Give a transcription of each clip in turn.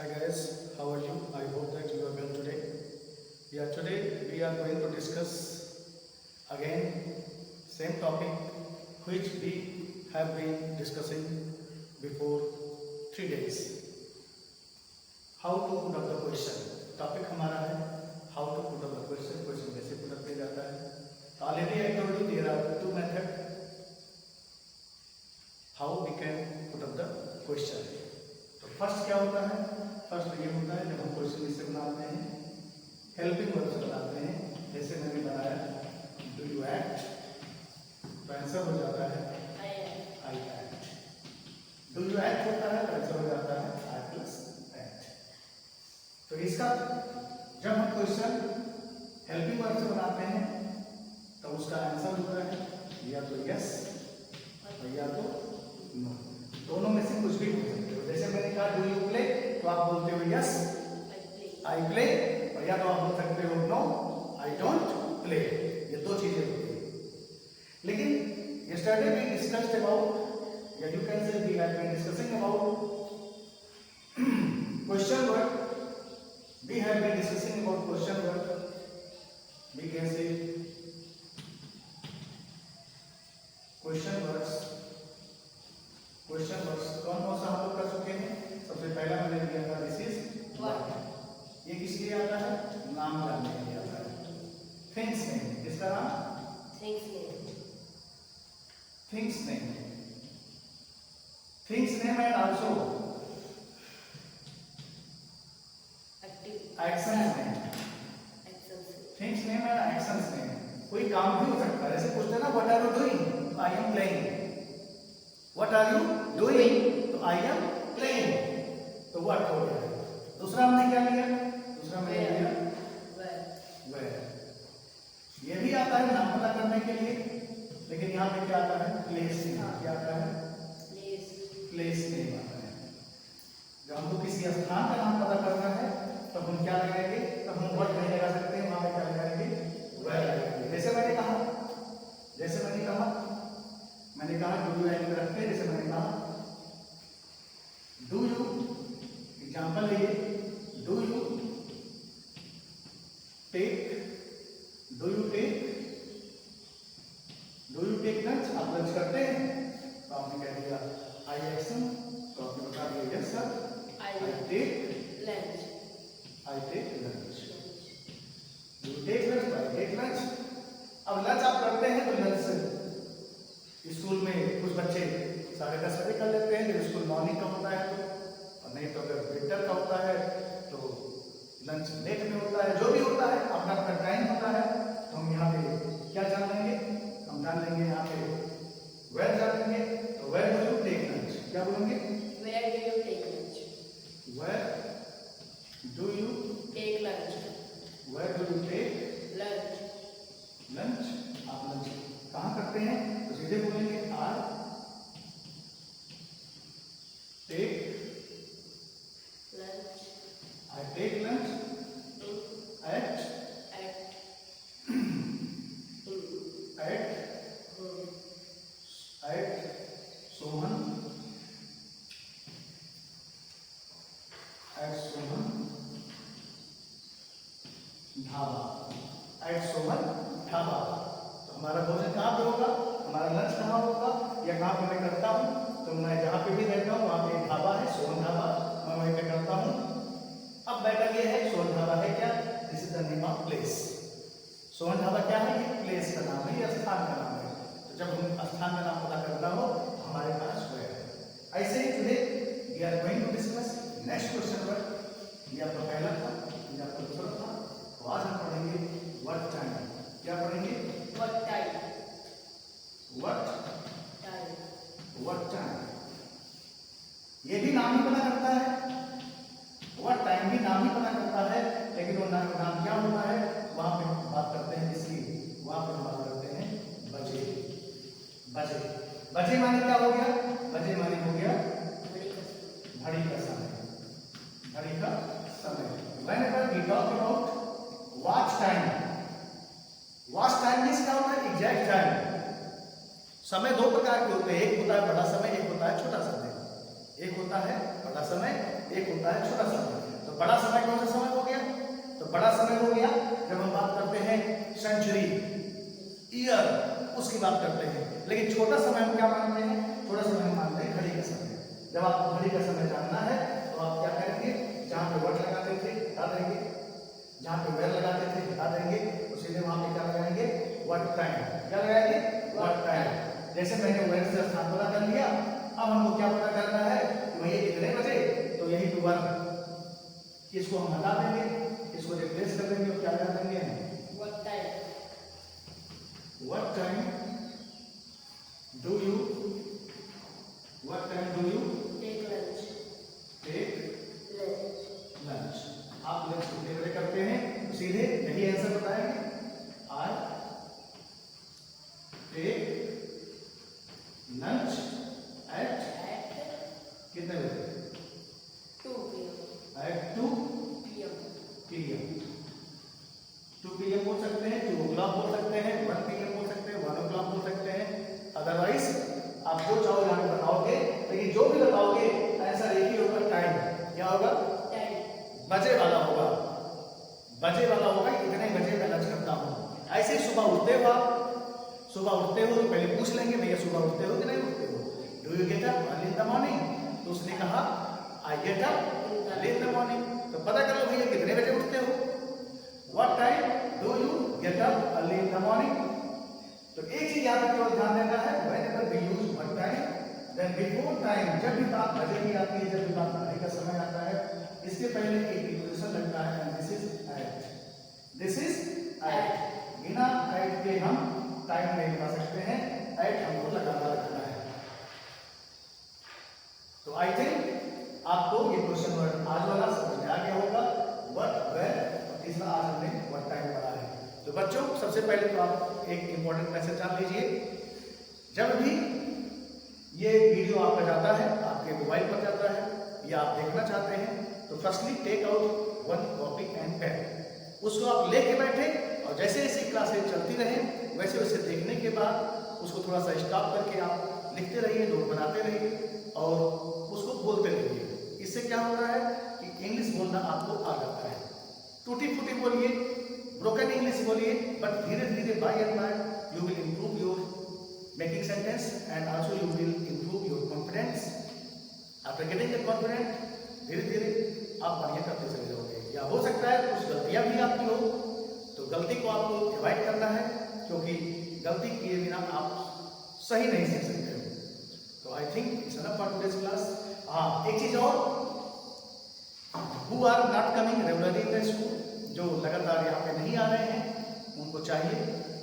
Hi guys, how are you? I hope that you are well today. Yeah, today we are going to discuss again same topic which we have been discussing before 3 days. How to put up the question. Topic हमारा है how to put up the question. Question कैसे put up किया जाता है. Already I told you there are two methods how we can put up the question. तो first क्या होता है? फर्स्ट ये होता है जब हम क्वेश्चन इससे बनाते हैं, हेल्पिंग वर्ब से बनाते हैं. जैसे मैंने बनाया डू यू एक्ट, तो आंसर हो जाता है I act. Do you act होता है तो आंसर हो जाता है आई प्लस एक्ट. तो इसका जब हम क्वेश्चन हेल्पिंग वर्ब से बनाते हैं तो उसका आंसर होता है या तो यस और या तो नो. दोनों में से कुछ भी हो सकते हो. जैसे मैंने कहा डू यू प्ले, तो आप बोलते हो यस आई प्ले, और या तो आप बोल सकते हो नो आई डोंट प्ले. ये दो चीजें होती है. लेकिन yesterday we discussed about, या you can say we have been discussing about question word. We have been discussing about question word. We can say question words. Question words कौन कौन सा हम लोग कर चुके हैं? सबसे पहला मैंने लिया था दिस इज व्हाट. ये किस लिए आता है? नाम जानने के लिए आता है. थिंग्स नेम, किसका नाम? Things name. Things name, things name and also actions name. Things name and actions name. कोई काम भी हो सकता है. जैसे पूछते हैं ना what are you doing, I am playing. What are you doing? तो I am playing. तो what हो गया. दूसरा हमने क्या लिया? दूसरा मैंने लिया where. ये भी आता है नाम पता करने के लिए, लेकिन यहाँ पे क्या आता है? Place name. क्या आता है? प्लेस नेम आता है. जब हमको किसी स्थान का नाम पता करना है तब हम क्या लगाएंगे? तब हम what नहीं लगा सकते हैं, वहां पे क्या लगाएंगे? where लगाएंगे. जैसे मैंने कहा डू यू एक्ट रखते हैं. जैसे मैंने कहा डू यू, एग्जाम्पल है ये, डू यू टेक लंच. आप लंच करते हैं तो आपने कह दिया आई एक्शन, तो आपने बता दिया yes sir I take lunch. You take lunch, I take lunch. अब लंच आप करते हैं तो लंच स्कूल में कुछ बच्चे 10:30 बजे कर लेते हैं जब स्कूल मॉर्निंग का होता है तो, और नहीं तो अगर विंटर का होता है तो लंच लेट में होता है. जो भी होता है अपना अपना टाइम होता है. तो हम यहाँ पे क्या जान लेंगे? हम जान लेंगे यहाँ पे वेयर जान लेंगे. तो where do you take lunch, क्या बोलेंगे? Where do you take lunch. Where do you take lunch. Where do you take lunch. आप लंच कहाँ करते हैं? तो सीधे बोलेंगे I take lunch at Sohan Dhaba. At Sohan Dhaba. तो हमारा भोजन कहाँ पे होगा? हमारा लंच कहाँ होगा या कहाँ पे मैं करता हूँ? तो मैं जहाँ पे भी रहता हूँ वहाँ पे ढाबा है, सोहन ढाबा, मैं वहीं पे करता हूँ. अब बैठक ये है सोहन ढाबा है क्या? This is the name of place. Sohan dhaba क्या है? ये प्लेस का नाम है, ये स्थान का नाम है. तो जब हम स्थान का नाम पता करना हो तो हमारे पास वो है. ऐसे ही today we are going to discuss next question word. ये आपका पहला था, ये आपका दूसरा था. तो आज हम पढ़ेंगे व्हाट टाइम. क्या पढ़ेंगे? What time. ये भी नाम ही पता करता है. व्हाट टाइम भी नाम ही पता करता है, लेकिन वो नाम क्या होता है? वहां पे बात करते हैं इसकी, वहां पे बात करते हैं बजे. बजे माने क्या हो गया? बजे माने हो गया घड़ी का समय. Whenever we talk about watch time means क्या होता है? Exact time. समय दो प्रकार के होते हैं. एक होता है बड़ा समय, एक होता है छोटा समय. एक होता है बड़ा समय, एक होता है छोटा समय. बड़ा समय कौन सा समय हो गया? तो बड़ा समय हो गया जब हम बात करते हैं सेंचुरी, ईयर, उसकी बात करते हैं। लेकिन छोटा समय हम क्या मानते हैं? छोटा समय हम मानते हैं घड़ी का समय। जब आपको घड़ी का समय जानना है तो आप क्या करेंगे? जहां पे वर्ड लगाते थे हटा देंगे, जहां पे वेयर लगाते थे हटा देंगे, तो सीधे वहां पे क्या लगाएंगे? Word time. क्या लगाएंगे? Word time. जैसे मैंने वेयर से स्थान पता कर लिया, अब हमको क्या पता करना है कि भैया कितने बजे, तो यही टू वर्ड, इसको हम हटा देंगे, इसको रिप्लेस कर देंगे और क्या कर देंगे? What time? What time do you Take lunch. take Lunch. lunch? आप लंच कितने बजे करते हैं? तो सीधे यही आंसर बताएंगे, I take lunch at At कितने बजे? 2 p.m. At 2 p.m. PM। 2 PM बोल सकते हैं, 2 o'clock बोल सकते हैं, 1 PM बोल सकते हैं, 1 o'clock बोल सकते हैं। अदरवाइज आप जो चाहो यहाँ पे बताओगे, लेकिन जो भी बताओगे आंसर एक ही होगा, टाइम। क्या होगा? Time. बजे वाला होगा, बजे वाला होगा, इतने बजे मैं लंच करता हूँ। ऐसे ही सुबह उठते हो आप, सुबह उठते हो तो पहले पूछ लेंगे भैया सुबह उठते हो कि नहीं उठते हो? Do you get up early in the morning? तो उसने कहा I get up early in the morning. तो पता कर लो भैया कितने बजे उठते हो। What time do you get up early in the morning? तो एक चीज यहाँ पे केवल ध्यान देना है, whenever we use what time, then before time, जब भी बात बजे की आती है, जब भी बात घड़ी का समय आता है, इसके पहले एक प्रीपोजिशन लगता है, and this is at. This is at. बिना एट के हम टाइम नहीं बता सकते हैं, एट हमको लगाना रखना है। तो आई थिंक आपको ये क्वेश्चन वर्ड आज वाला समझ में आ गया होगा, व्हाट, वेयर, और तीसरा आज हमने व्हाट टाइम पढ़ा है। तो बच्चों सबसे पहले तो आप एक इंपॉर्टेंट मैसेज जान लीजिए, जब भी ये वीडियो आपका जाता है, आपके मोबाइल पर जाता है या आप देखना चाहते हैं, तो firstly take out one copy and pen, उसको आप लेके बैठे और जैसे जैसे क्लासेज चलती रहे वैसे वैसे देखने के बाद उसको थोड़ा सा स्टॉप करके आप लिखते रहिए, नोट बनाते रहिए और उसको बोलते रहिए। इससे क्या होता है कि इंग्लिश बोलना आपको आ जाता है। टूटी फूटी बोलिए, ब्रोकन इंग्लिश बोलिए, बट धीरे धीरे by and by you will improve your making sentence and also you will improve your confidence. After getting the confident धीरे धीरे आप बढ़िया करते चले जाओगे। या हो सकता है कुछ गलतियां भी आपकी हो, तो गलती को आपको अवॉइड करना है, क्योंकि गलती किए बिना आप सही नहीं सीख सकते हो। तो I think it's enough for today's class. हाँ, एक चीज और, who are not coming regularly in the school, जो लगातार यहाँ पे नहीं आ रहे हैं, उनको चाहिए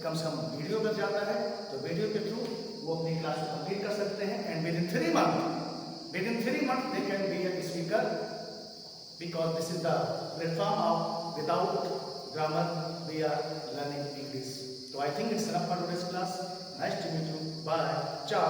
कम से कम वीडियो पर जाता है, तो वीडियो के थ्रू वो अपनी क्लास को कंप्लीट कर सकते हैं, and with in 3 months they can be a speaker, because this is the platform of without grammar we are learning English. So I think it's enough for today's class. Nice to meet you. Bye. Ciao.